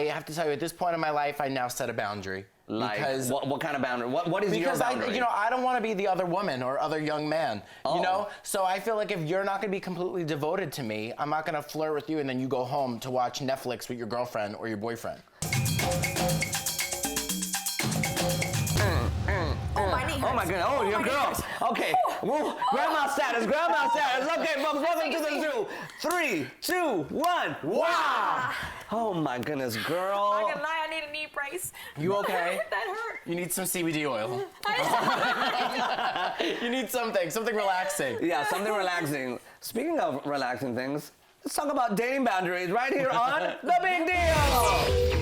have to tell you, at this point in my life, I now set a boundary. Like, because what kind of boundary? What is your boundary? Because I don't want to be the other woman or other young man, Oh. you know? So I feel like if you're not going to be completely devoted to me, I'm not going to flirt with you and then you go home to watch Netflix with your girlfriend or your boyfriend. Oh my goodness. Oh, your girl. Okay. Whoa. Grandma status. Grandma status. Okay, folks. Welcome to the zoo. 3, 2, 1. Wow. Oh my goodness, girl. I'm not gonna lie, I need a knee brace. You okay? That hurt. You need some CBD oil. You need something relaxing. Yeah, something relaxing. Speaking of relaxing things, let's talk about dating boundaries right here on The Big Deal.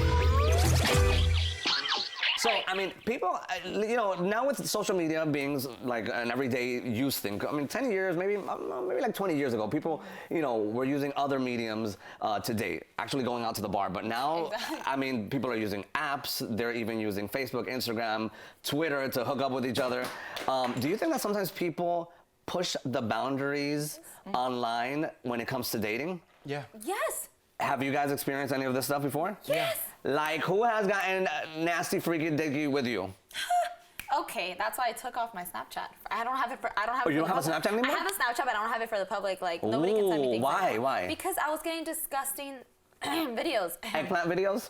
So, I mean, people, you know, now with social media being like an everyday use thing, I mean, 10 years, maybe like 20 years ago, people, you know, were using other mediums to date, actually going out to the bar. But now, I mean, people are using apps. They're even using Facebook, Instagram, Twitter to hook up with each other. Do you think that sometimes people push the boundaries online when it comes to dating? Yeah. Yes. Have you guys experienced any of this stuff before? Yes. Like, who has gotten nasty, freaky, dicky with you? Okay, that's why I took off my Snapchat. I don't have it for. I don't have. Oh, it you for don't the have a public. Snapchat anymore? I have a Snapchat, but I don't have it for the public. Like nobody can send me things. Why? Like Why? Because I was getting disgusting videos. Eggplant videos?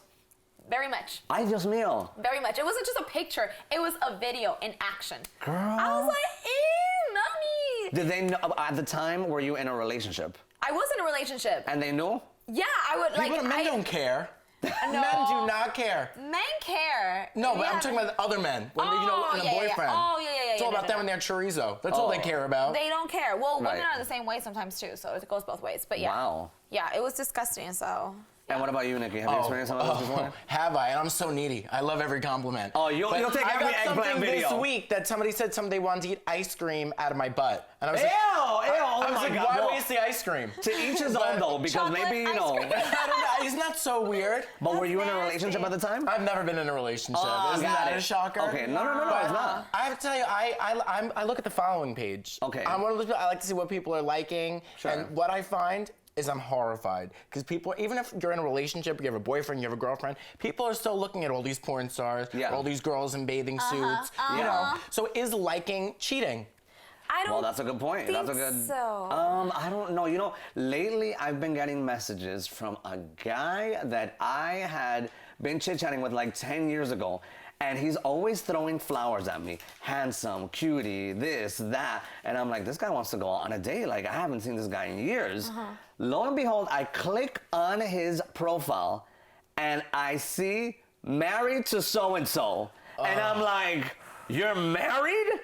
Very much. Ay, Dios mío. Very much. It wasn't just a picture. It was a video in action. Girl. I was like, ew, mommy. Did they know, at the time, were you in a relationship? I was in a relationship. And they knew? Yeah, I would like. Men don't care. No. Men do not care. Men care. No, but Yeah. I'm talking about the other men. When they, you know, in a yeah, yeah, yeah. boyfriend. Oh, yeah, yeah, yeah. It's all yeah, about no, them no. and their chorizo. That's all they care about. They don't care. Well, Right. women are the same way sometimes too, so it goes both ways. But yeah. Wow. Yeah, it was disgusting. So. And what about you, Nikki? Have you experienced some of this before? Have I? And I'm so needy. I love every compliment. Oh, you'll take every I got eggplant something video. this week that somebody said they wanted to eat ice cream out of my butt. And I was Ew, like, oh I was my like, God. why no. waste the ice cream? To each his own, though, because Chocolate maybe, you ice know. cream. I don't know. Isn't that so weird? But were you in a nasty. relationship at the time? I've never been in a relationship. Oh, Isn't got that it. a shocker? Okay, no, But it's not. I have to tell you, I look at the following page. Okay. I'm one of those people, I like to see what people are liking. Sure. And what I find is I'm horrified. Because people, even if you're in a relationship, you have a boyfriend, you have a girlfriend, people are still looking at all these porn stars, Yeah. all these girls in bathing suits. You know, so is liking cheating? I don't. Well, that's a good point. think That's a good. so. I don't know. You know, lately I've been getting messages from a guy that I had been chit-chatting with like 10 years ago. And he's always throwing flowers at me. Handsome, cutie, this, that. And I'm like, this guy wants to go on a date. Like, I haven't seen this guy in years. Lo and behold, I click on his profile and I see married to so-and-so. And I'm like, you're married?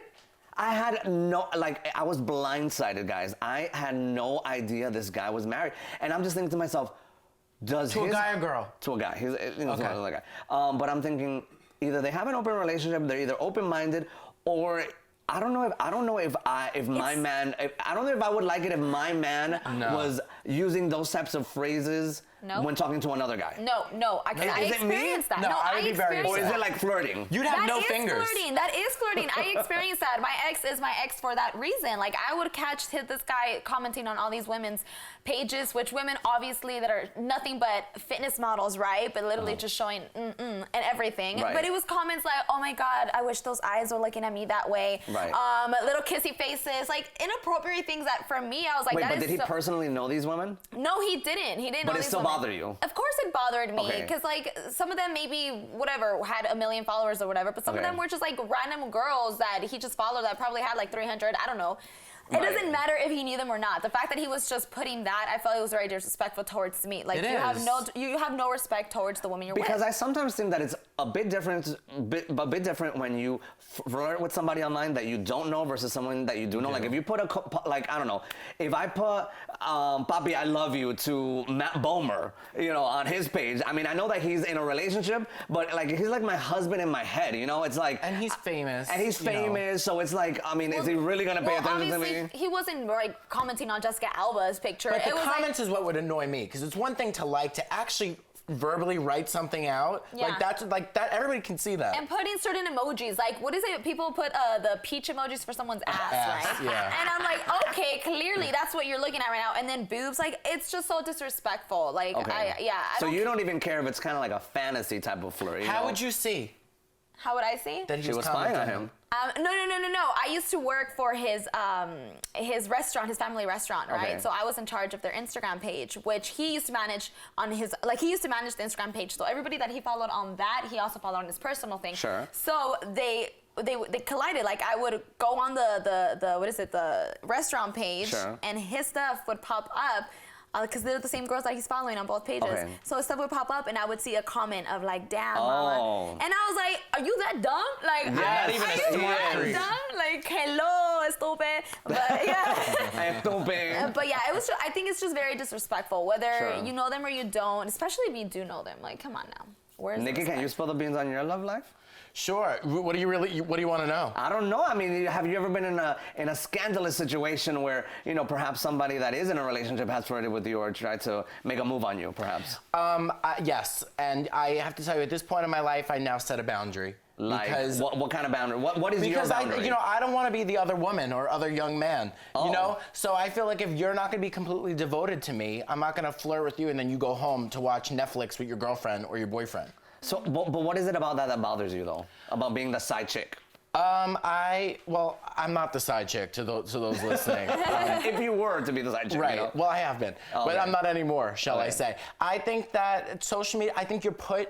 I had no, like, I was blindsided, guys. I had no idea this guy was married. And I'm just thinking to myself, does To a guy or girl? To a guy. He's, you know, Okay. to another guy. But I'm thinking, either they have an open relationship, they're either open-minded, or I don't know if my man, I don't know if I would like it if my man was using those types of phrases No. when talking to another guy. No, I Is it me? experienced that. No, I would be very experienced Or is that. it like flirting? You'd have no That is fingers. flirting. That is flirting. I experienced that. My ex is my ex for that reason. Like, I would catch this guy commenting on all these women's pages, which women obviously that are nothing but fitness models, right? But literally just showing and everything. Right. But it was comments like, oh my God, I wish those eyes were looking at me that way. Right. Little kissy faces, like inappropriate things that for me, I was like, Wait, that but is did he so- personally know these women? No, he didn't. He didn't know But it these still women. bothered you? Of course it bothered me. Okay. Because, like, some of them maybe, whatever, had 1 million followers or whatever. But some of Okay. them were just, like, random girls that he just followed that probably had, like, 300. I don't know. It Right. doesn't matter if he knew them or not. The fact that he was just putting that, I felt it was very disrespectful towards me. Like, It you have is. you have no respect towards the woman you're Because with. I sometimes think that it's a bit different when you flirt with somebody online that you don't know versus someone that you do know. Like if you put like, I don't know, if I put Papi, I love you to Matt Bomer, you know, on his page. I mean, I know that he's in a relationship, but like he's like my husband in my head, you know? It's like. And he's famous. And he's you know. famous, so it's like, I mean, is he really gonna pay attention to me? He wasn't like commenting on Jessica Alba's picture. But the it was comments is what would annoy me, because it's one thing to like, to actually verbally write something out, Yeah. like that's like that. Everybody can see that. And putting certain emojis, like what is it? People put the peach emojis for someone's ass, right? Yeah. And I'm like, okay, clearly that's what you're looking at right now. And then boobs, like it's just so disrespectful. Like, Okay. I So don't- you don't even care if it's kind of like a fantasy type of flirt. How would you see How would I see? that She was spying on him. No. I used to work for his restaurant, his family restaurant, right? Okay. So I was in charge of their Instagram page, which he used to manage on his, he used to manage the Instagram page. So everybody that he followed on that, he also followed on his personal thing. Sure. So they collided. Like I would go on the restaurant page, Sure. and his stuff would pop up. Because they're the same girls that he's following on both pages. Okay. So stuff would pop up, and I would see a comment of like, "Damn, Oh. mama," and I was like, "Are you that dumb? Like, Yes. are you that Yes. dumb? Like, hello, estúpido." But yeah. Estúpido. But yeah, it was. I think it's just very disrespectful, whether Sure. you know them or you don't. Especially if you do know them. Like, come on now. Where's the Nikki, can you respect? spill the beans on your love life? Sure. What do you want to know? I don't know. I mean, have you ever been in a scandalous situation where, you know, perhaps somebody that is in a relationship has flirted with you or tried to make a move on you, perhaps? Yes, and I have to tell you, at this point in my life, I now set a boundary. Like, because what kind of boundary? What is your because boundary? I don't want to be the other woman or other young man. Oh. You know, so I feel like if you're not going to be completely devoted to me, I'm not going to flirt with you, and then you go home to watch Netflix with your girlfriend or your boyfriend. So, but what is it about that bothers you, though? About being the side chick? I'm not the side chick to those listening. If you were to be the side chick, Right. you know? Well, I have been, but okay. I'm not anymore, shall I Okay. say. I think that social media, I think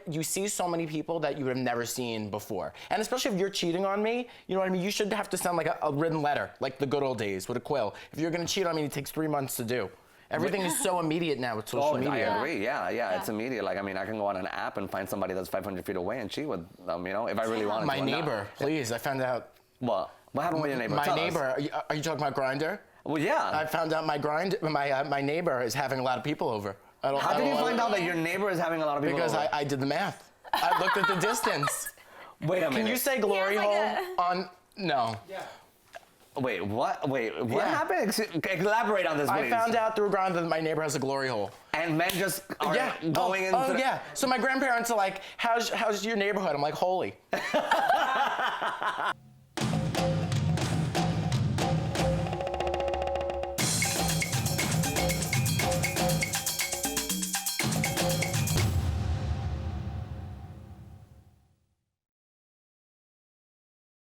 you see so many people that you would have never seen before. And especially if you're cheating on me, you know what I mean? You should have to send like a written letter, like the good old days with a quill. If you're going to cheat on me, it takes 3 months to do. Everything is so immediate now with social media. I agree. Yeah, it's immediate. Like, I mean, I can go on an app and find somebody that's 500 feet away and cheat with them, you know, if I really wanted My to. or not. neighbor, please, I found out. What happened with your neighbor? My Tell us. neighbor, are you talking about Grindr? Well, yeah. I found out my neighbor is having a lot of people over. How did you find out that your neighbor is having a lot of people Because over? I did the math. I looked at the distance. Wait a minute. Can you say glory like hole on? No. Wait, what? Wait, what Yeah. happened? Elaborate on this, please. I found out through Grindr that my neighbor has a glory hole. And men just are going oh, into. yeah. So my grandparents are like, how's your neighborhood? I'm like, holy.